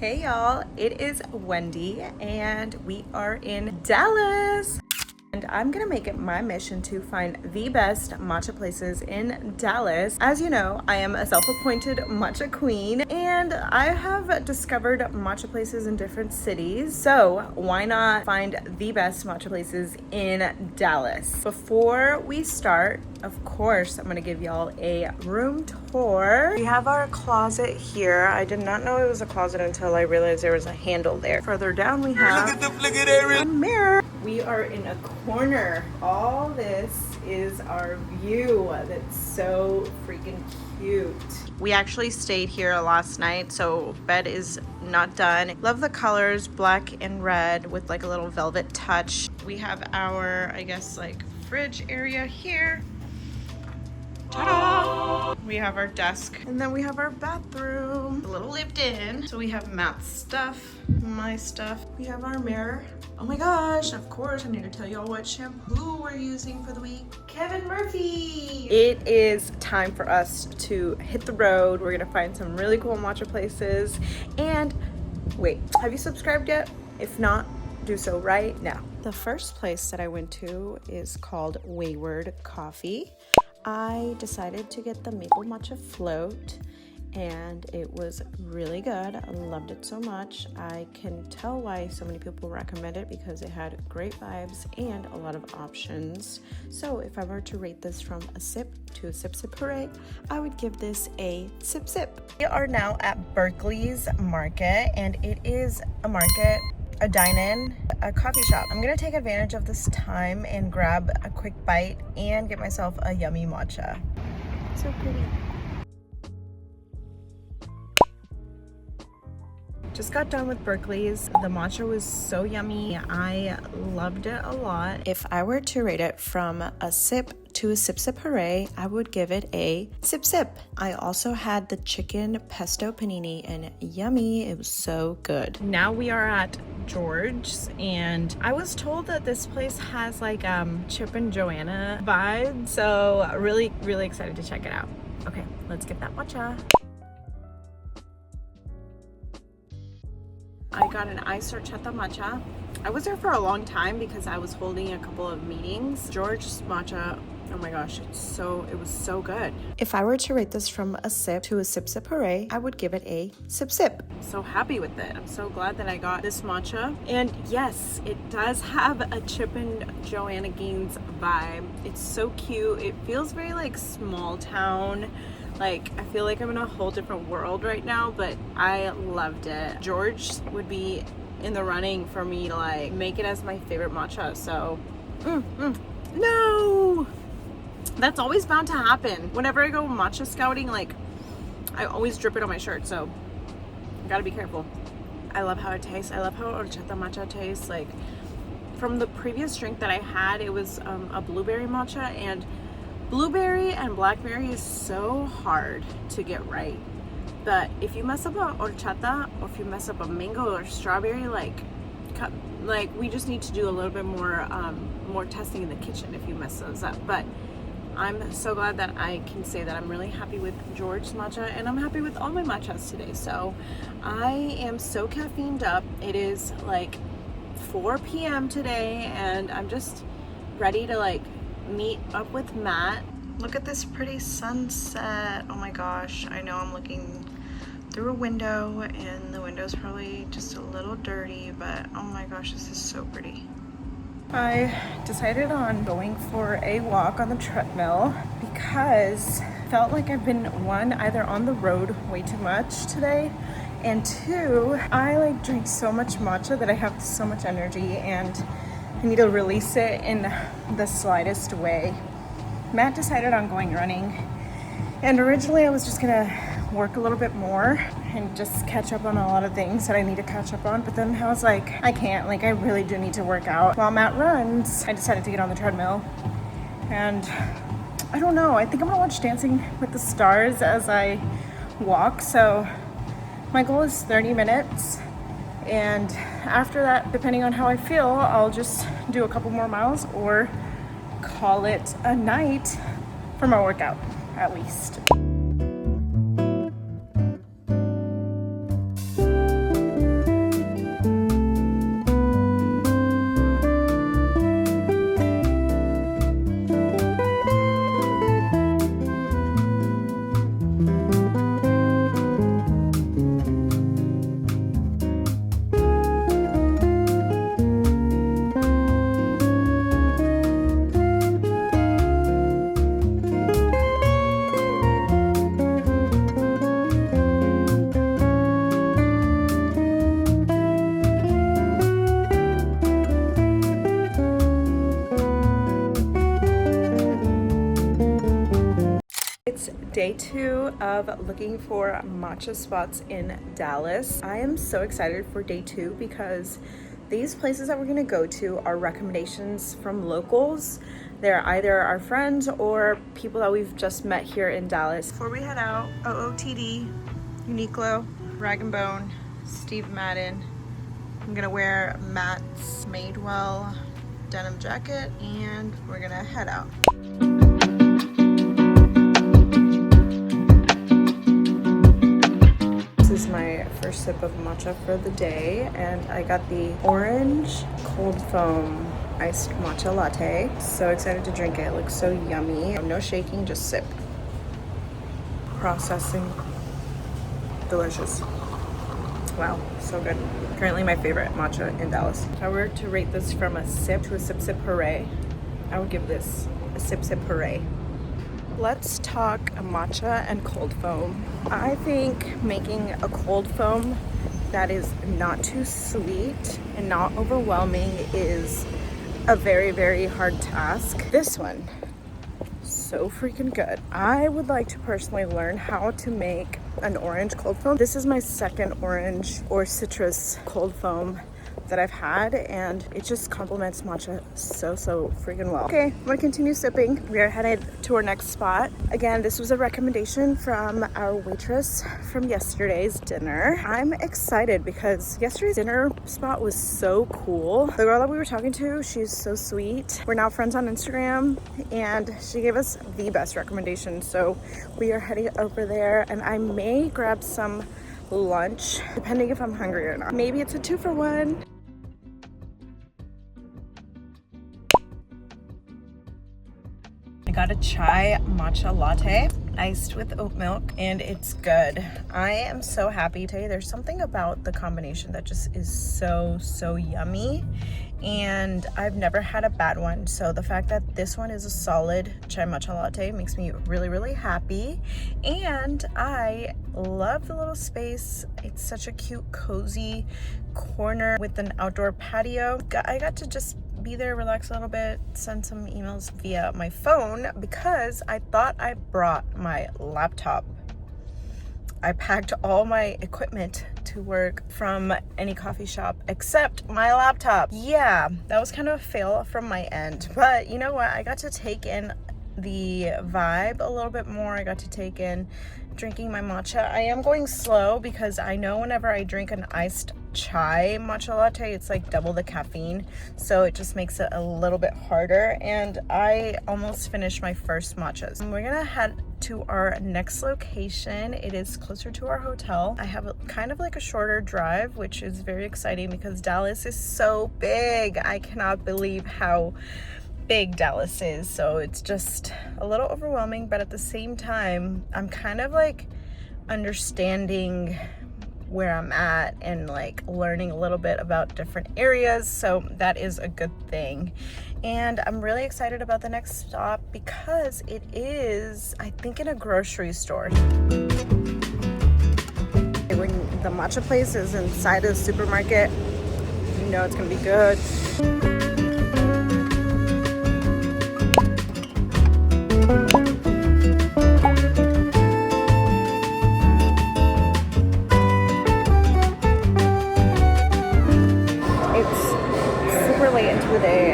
Hey y'all, it is Wendy and we are in Dallas. And I'm gonna make it my mission to find the best matcha places in Dallas. As you know, I am a self-appointed matcha queen and I have discovered matcha places in different cities. So why not find the best matcha places in Dallas? Before we start, of course, I'm gonna give y'all a room tour. We have our closet here. I did not know it was a closet until I realized there was a handle there. Further down we have a mirror. We are in a corner. All this is our view. That's so freaking cute. We actually stayed here last night, so bed is not done. Love the colors, black and red with like a little velvet touch. We have our, I guess, like fridge area here. Ta-da! We have our desk and then we have our bathroom, a little lived in. So we have Matt's stuff, my stuff. We have our mirror. Oh my gosh, of course, I need to tell y'all what shampoo we're using for the week. Kevin Murphy! It is time for us to hit the road. We're gonna find some really cool matcha places. And wait, have you subscribed yet? If not, do so right now. The first place that I went to is called Wayward Coffee. I decided to get the maple matcha float and it was really good. I loved it so much. I can tell why so many people recommend it because it had great vibes and a lot of options. So if I were to rate this from a sip to a sip sip hooray, I would give this a sip sip. We are now at Berkley's market and it is a market, a dine-in, a coffee shop. I'm gonna take advantage of this time and grab a quick bite and get myself a yummy matcha. So pretty. Just got done with Berkley's. The matcha was so yummy. I loved it a lot. If I were to rate it from a sip to a sip sip hooray, I would give it a sip sip. I also had the chicken pesto panini and yummy. It was so good. Now we are at George's and I was told that this place has like Chip and Joanna vibe. So really excited to check it out. Okay, let's get that matcha. I got an iced horchata matcha. I was there for a long time because I was holding a couple of meetings. George's matcha, oh my gosh, it was so good. If I were to rate this from a sip to a sip sip hooray, I would give it a sip sip. I'm so happy with it. I'm so glad that I got this matcha. And yes, it does have a Chip and Joanna Gaines vibe. It's so cute. It feels very like small town. Like, I feel like I'm in a whole different world right now, but I loved it. George would be in the running for me to like make it as my favorite matcha, so no, that's always bound to happen. Whenever I go matcha scouting, like I always drip it on my shirt, so gotta be careful. I love how it tastes. I love how horchata matcha tastes. Like from the previous drink that I had, it was a blueberry matcha, and blueberry and blackberry is so hard to get right. But if you mess up a horchata or if you mess up a mango or strawberry, like we just need to do a little bit more testing in the kitchen if you mess those up. But I'm so glad that I can say that I'm really happy with George's matcha and I'm happy with all my matchas today. So I am so caffeined up. It is like 4 p.m. today and I'm just ready to like meet up with Matt. Look at this pretty sunset. Oh my gosh, I know I'm looking through a window and the window's probably just a little dirty, but oh my gosh, this is so pretty. I decided on going for a walk on the treadmill because I felt like I've been either on the road way too much today, and two, I like drink so much matcha that I have so much energy and I need to release it in the slightest way. Matt decided on going running, and originally I was just gonna work a little bit more and just catch up on a lot of things that I need to catch up on, but then I was like, I can't, like I really do need to work out. While Matt runs, I decided to get on the treadmill, and I don't know, I think I'm gonna watch Dancing with the Stars as I walk, so my goal is 30 minutes. And after that, depending on how I feel, I'll just do a couple more miles or call it a night for my workout, at least. Day 2 of looking for matcha spots in Dallas. I am so excited for day 2 because these places that we're gonna go to are recommendations from locals. They're either our friends or people that we've just met here in Dallas. Before we head out, OOTD, Uniqlo, Rag & Bone, Steve Madden. I'm gonna wear Matt's Madewell denim jacket and we're gonna head out. This is my first sip of matcha for the day, and I got the orange cold foam iced matcha latte. So excited to drink it. It looks so yummy. No shaking, just sip. Processing. Delicious. Wow, so good. Currently my favorite matcha in Dallas. If I were to rate this from a sip to a sip sip hooray, I would give this a sip sip hooray. Let's talk matcha and cold foam. I think making a cold foam that is not too sweet and not overwhelming is a very, very hard task. This one, so freaking good. I would like to personally learn how to make an orange cold foam. This is my second orange or citrus cold foam that I've had, and it just complements matcha so freaking well. Okay, I'm gonna continue sipping. We are headed to our next spot. Again, this was a recommendation from our waitress from yesterday's dinner. I'm excited because yesterday's dinner spot was so cool. The girl that we were talking to, she's so sweet. We're now friends on Instagram, and she gave us the best recommendation. So we are heading over there, and I may grab some lunch, depending if I'm hungry or not. Maybe it's a 2-for-1. I got a chai matcha latte, iced with oat milk, and it's good. I am so happy today. There's something about the combination that just is so yummy, and I've never had a bad one. So the fact that this one is a solid chai matcha latte makes me really happy. And I love the little space. It's such a cute, cozy corner with an outdoor patio. I got to just be there, relax a little bit, send some emails via my phone because I thought I brought my laptop. I packed all my equipment to work from any coffee shop except my laptop. Yeah, that was kind of a fail from my end, but you know what? I got to take in the vibe a little bit more. I got to take in drinking my matcha. I am going slow because I know whenever I drink an iced chai matcha latte, it's like double the caffeine, so it just makes it a little bit harder. And I almost finished my first matchas. We're gonna head to our next location. It is closer to our hotel. I have kind of like a shorter drive, which is very exciting because Dallas is so big. I cannot believe how big Dallas is, so it's just a little overwhelming, but at the same time I'm kind of like understanding where I'm at and like learning a little bit about different areas, so that is a good thing. And I'm really excited about the next stop because it is, I think, in a grocery store. When the matcha place is inside a supermarket, you know it's gonna be good.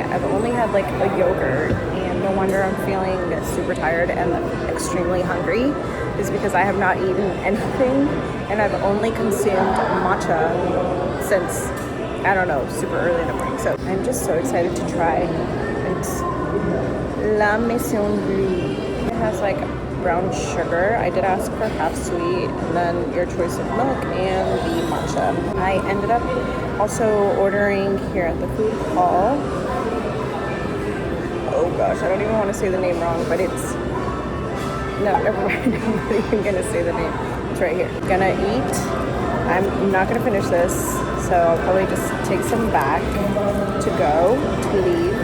I've only had like a yogurt, and no wonder I'm feeling super tired and extremely hungry is because I have not eaten anything, and I've only consumed matcha since, I don't know, super early in the morning. So I'm just so excited to try. It's La Maison Bleue. It has like brown sugar. I did ask for half sweet, and then your choice of milk and the matcha. I ended up also ordering here at the food hall. Oh gosh, I don't even want to say the name wrong, but it's, no, never mind. I'm not even gonna say the name. It's right here. Gonna eat. I'm not gonna finish this, so I'll probably just take some back to go, to leave.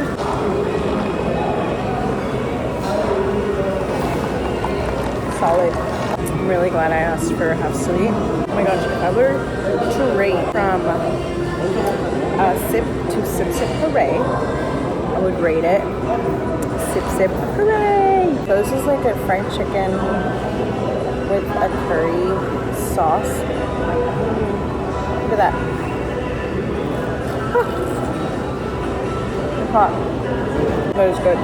Solid. I'm really glad I asked for half sweet. Oh my gosh, if I were to rate from sip to sip sip hooray, I would rate it sip sip hooray. So this is like a fried chicken with a curry sauce. Look at that. It's hot, but it's good.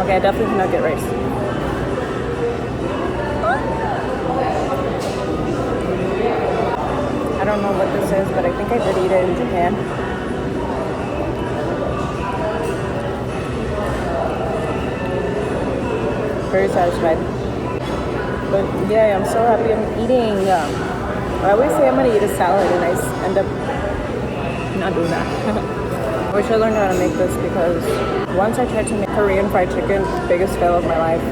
Okay, I definitely cannot get rice. I don't know what this is, but I think I did eat it in Japan. Very satisfied. But yeah, I'm so happy I'm eating. I always say I'm gonna eat a salad and I end up not doing that. I wish I learned how to make this because once I tried to make Korean fried chicken, biggest fail of my life.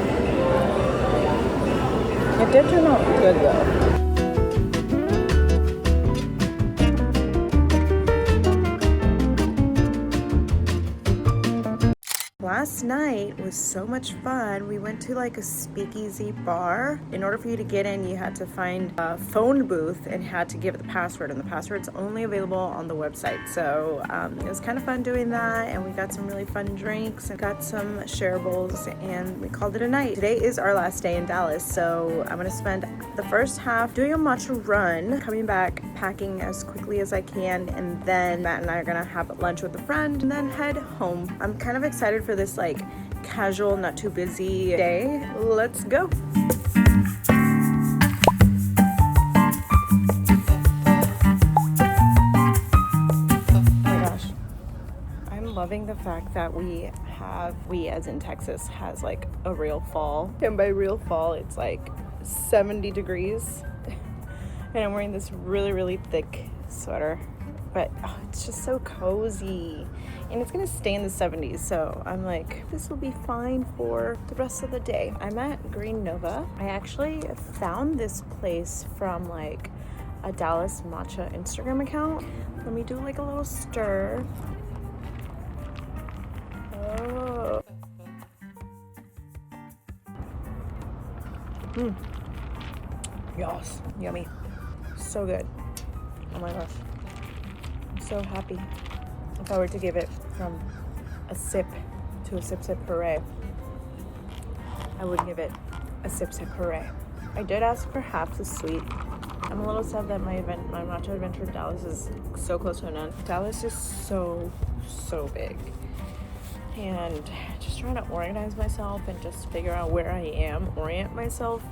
It did turn out good though. Last night was so much fun. We went to like a speakeasy bar. In order for you to get in, you had to find a phone booth and had to give it the password, and the password's only available on the website. So it was kind of fun doing that, and we got some really fun drinks and got some shareables, and we called it a night. Today is our last day in Dallas, so I'm gonna spend the first half doing a matcha run, coming back, packing as quickly as I can, and then Matt and I are gonna have lunch with a friend and then head home. I'm kind of excited for this like casual, not too busy day. Let's go. Oh my gosh, I'm loving the fact that we as in Texas has like a real fall, and by real fall it's like 70 degrees and I'm wearing this really thick sweater, but oh, it's just so cozy. And it's gonna stay in the 70s, so I'm like, this will be fine for the rest of the day. I'm at Greenova. I actually found this place from like a Dallas matcha Instagram account. Let me do like a little stir. Oh. Yes, yummy. So good. Oh my gosh. I'm so happy. If I were to give it from a sip to a sip hooray, I would give it a sip hooray. I did ask for half the sweet. I'm a little sad that my matcha adventure in Dallas is so close to an end. Dallas is so big. And just trying to organize myself and just figure out where I am, orient myself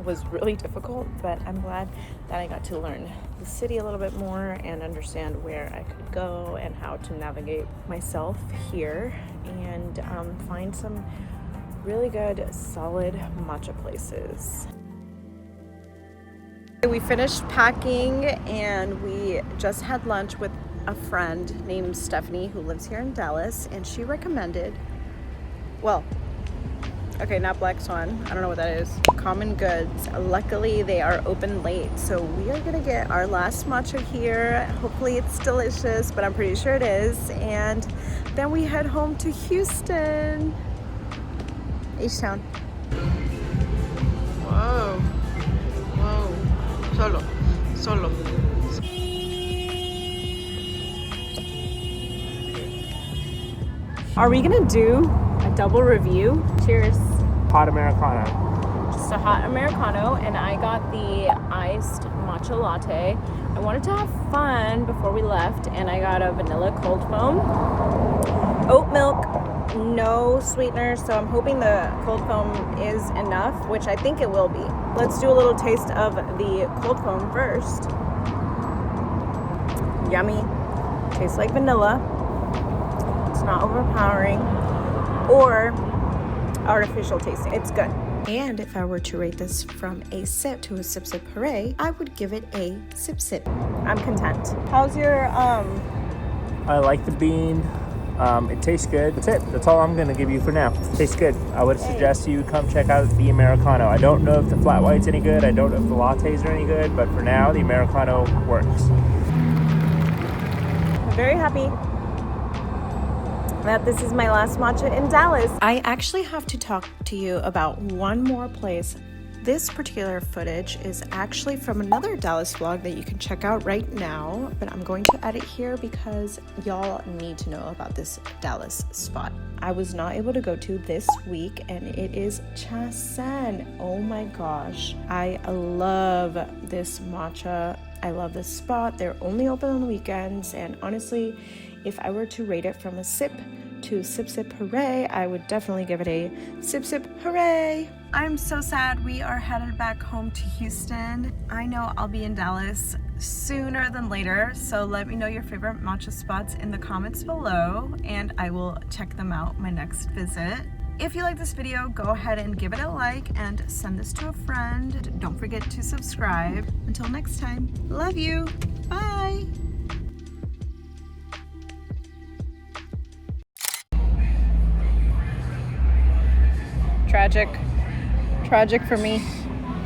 was really difficult, but I'm glad that I got to learn the city a little bit more and understand where I could go and how to navigate myself here and find some really good, solid matcha places. We finished packing and we just had lunch with a friend named Stephanie who lives here in Dallas, and she recommended, well, okay, not Black Swan, I don't know what that is, Common Goods. Luckily they are open late, so we are gonna get our last matcha here. Hopefully it's delicious, but I'm pretty sure it is, and then we head home to Houston, H-Town. Whoa, solo. Are we gonna do a double review? Cheers. Hot Americano. Just a hot Americano, and I got the iced matcha latte. I wanted to have fun before we left, and I got a vanilla cold foam. Oat milk, no sweetener, so I'm hoping the cold foam is enough, which I think it will be. Let's do a little taste of the cold foam first. Yummy. Tastes like vanilla. It's not overpowering or artificial tasting. It's good. And if I were to rate this from a sip to a sip hooray, I would give it a sip. I'm content. How's your I like the bean. It tastes good. That's it. That's all I'm gonna give you for now. Tastes good. I would suggest you come check out the Americano. I don't know if the flat white's any good. I don't know if the lattes are any good, but for now, the Americano works. I'm very happy that this is my last matcha in Dallas. I actually have to talk to you about one more place This particular footage is actually from another Dallas vlog that you can check out right now, but I'm going to edit here because y'all need to know about this Dallas spot I was not able to go to this week, and it is Chasen. Oh my gosh, I love this matcha. I love this spot. They're only open on the weekends, and honestly, if I were to rate it from a sip to sip sip hooray, I would definitely give it a sip sip hooray. I'm so sad we are headed back home to Houston. I know I'll be in Dallas sooner than later, so let me know your favorite matcha spots in the comments below and I will check them out my next visit. If you like this video, go ahead and give it a like and send this to a friend. Don't forget to subscribe. Until next time, love you. Bye. Tragic for me.